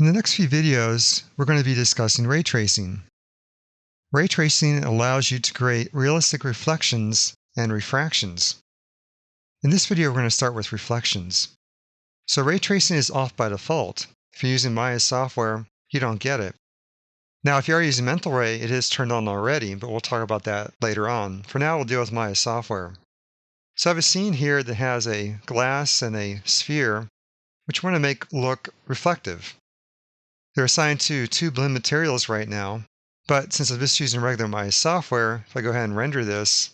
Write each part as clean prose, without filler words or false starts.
In the next few videos, we're going to be discussing ray tracing. Ray tracing allows you to create realistic reflections and refractions. In this video, we're going to start with reflections. So ray tracing is off by default. If you're using Maya software, you don't get it. Now, if you are using Mental Ray, it is turned on already, but we'll talk about that later on. For now, we'll deal with Maya software. So I have a scene here that has a glass and a sphere, which we want to make look reflective. They're assigned to two blend materials right now, but since I'm just using regular Maya software, if I go ahead and render this,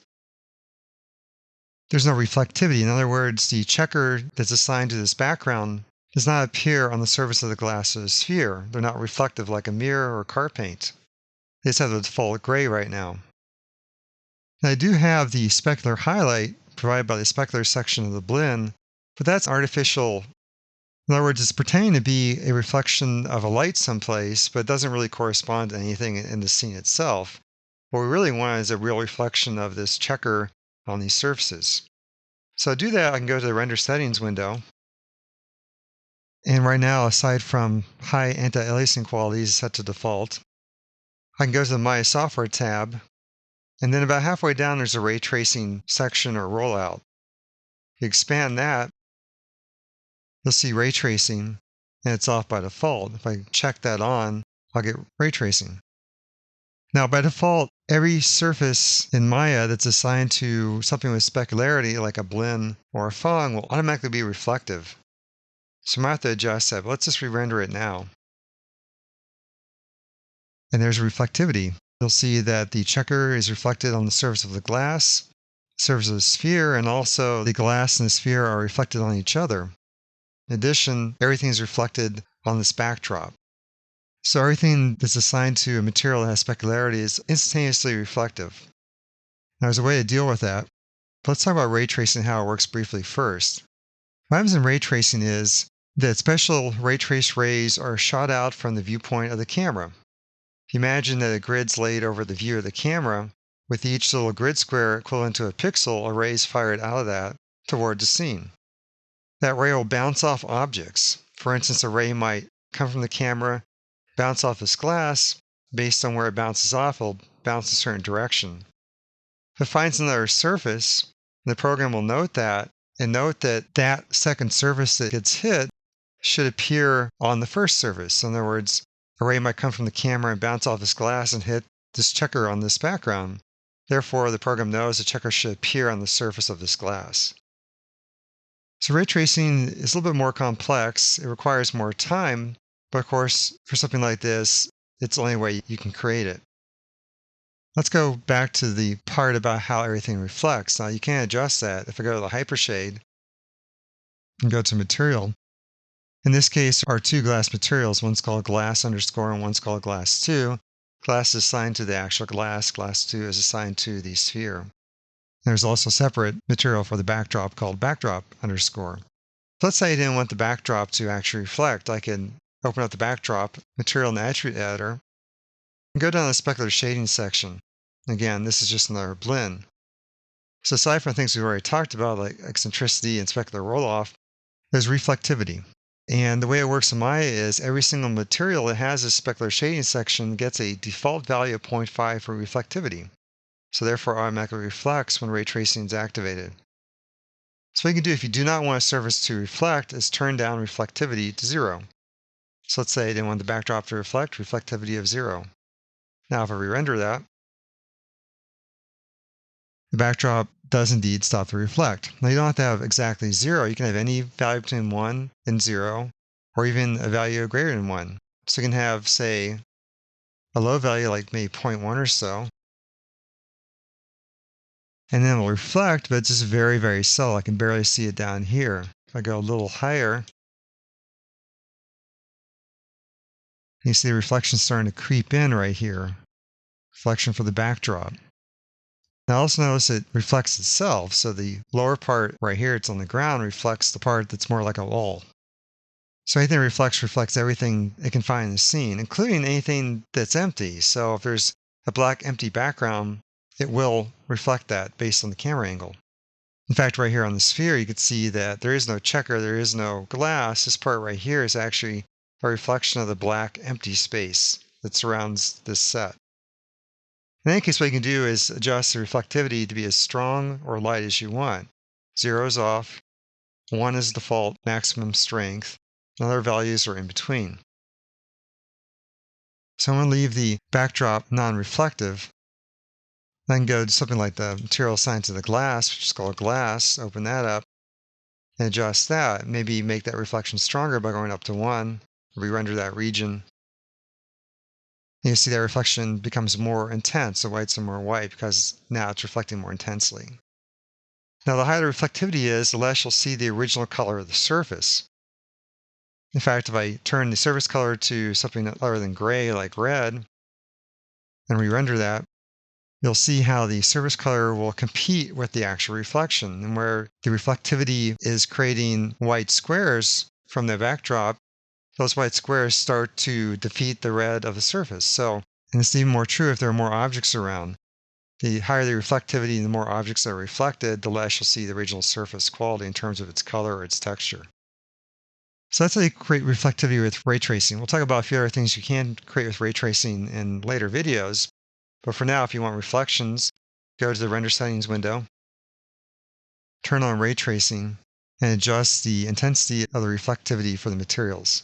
there's no reflectivity. In other words, the checker that's assigned to this background does not appear on the surface of the glass or the sphere. They're not reflective like a mirror or car paint. They just have the default gray right now. Now, I do have the specular highlight provided by the specular section of the blend, but that's artificial. In other words, it's pretending to be a reflection of a light someplace, but it doesn't really correspond to anything in the scene itself. What we really want is a real reflection of this checker on these surfaces. So to do that, I can go to the Render Settings window. And right now, aside from high anti-aliasing qualities set to default, I can go to the Maya Software tab. And then about halfway down, there's a Ray Tracing section or rollout. If you expand that, you'll see ray tracing, and it's off by default. If I check that on, I'll get ray tracing. Now, by default, every surface in Maya that's assigned to something with specularity, like a blend or a fong, will automatically be reflective. So I'm going to have to adjust that, but let's just re-render it now. And there's reflectivity. You'll see that the checker is reflected on the surface of the glass, the surface of the sphere, and also the glass and the sphere are reflected on each other. In addition, everything is reflected on this backdrop. So everything that's assigned to a material that has specularity is instantaneously reflective. Now, there's a way to deal with that. But let's talk about ray tracing and how it works briefly first. What happens in ray tracing is that special ray trace rays are shot out from the viewpoint of the camera. If you imagine that a grid's laid over the view of the camera, with each little grid square equivalent to a pixel, a ray is fired out of that toward the scene. That ray will bounce off objects. For instance, a ray might come from the camera, bounce off this glass. Based on where it bounces off, it'll bounce in a certain direction. If it finds another surface, the program will note that, and note that that second surface that gets hit should appear on the first surface. In other words, a ray might come from the camera and bounce off this glass and hit this checker on this background. Therefore, the program knows the checker should appear on the surface of this glass. So ray tracing is a little bit more complex. It requires more time, but of course, for something like this, it's the only way you can create it. Let's go back to the part about how everything reflects. Now, you can adjust that. If I go to the hypershade and go to material, in this case, our two glass materials, one's called glass underscore and one's called glass 2. Glass is assigned to the actual glass. Glass 2 is assigned to the sphere. There's also separate material for the backdrop called backdrop underscore. So let's say I didn't want the backdrop to actually reflect. I can open up the backdrop material in the attribute editor and go down to the specular shading section. Again, this is just another blend. So aside from things we've already talked about, like eccentricity and specular roll-off, there's reflectivity. And the way it works in Maya is every single material that has a specular shading section gets a default value of 0.5 for reflectivity. So therefore, automatically reflects when ray tracing is activated. So what you can do if you do not want a surface to reflect is turn down reflectivity to 0. So let's say I didn't want the backdrop to reflect, reflectivity of 0. Now if I re-render that, the backdrop does indeed stop to reflect. Now you don't have to have exactly 0. You can have any value between 1 and 0, or even a value greater than 1. So you can have, say, a low value like maybe 0.1 or so. And then it'll reflect, but it's just very, very subtle. I can barely see it down here. If I go a little higher, you see the reflection starting to creep in right here. Reflection for the backdrop. Now also notice it reflects itself. So the lower part right here, it's on the ground, reflects the part that's more like a wall. So anything that reflects everything it can find in the scene, including anything that's empty. So if there's a black empty background, it will reflect that based on the camera angle. In fact, right here on the sphere, you can see that there is no checker, there is no glass. This part right here is actually a reflection of the black empty space that surrounds this set. In any case, what you can do is adjust the reflectivity to be as strong or light as you want. 0 is off, 1 is default maximum strength, and other values are in between. So I'm going to leave the backdrop non-reflective. Then go to something like the material assigned to the glass, which is called glass, open that up, and adjust that. Maybe make that reflection stronger by going up to 1, re-render that region. You see that reflection becomes more intense, the whites are more white because now it's reflecting more intensely. Now, the higher the reflectivity is, the less you'll see the original color of the surface. In fact, if I turn the surface color to something other than gray, like red, and re-render that, you'll see how the surface color will compete with the actual reflection. And where the reflectivity is creating white squares from the backdrop, those white squares start to defeat the red of the surface. And it's even more true if there are more objects around. The higher the reflectivity and the more objects that are reflected, the less you'll see the original surface quality in terms of its color or its texture. So that's how you create reflectivity with ray tracing. We'll talk about a few other things you can create with ray tracing in later videos. But for now, if you want reflections, go to the Render Settings window, turn on ray tracing, and adjust the intensity of the reflectivity for the materials.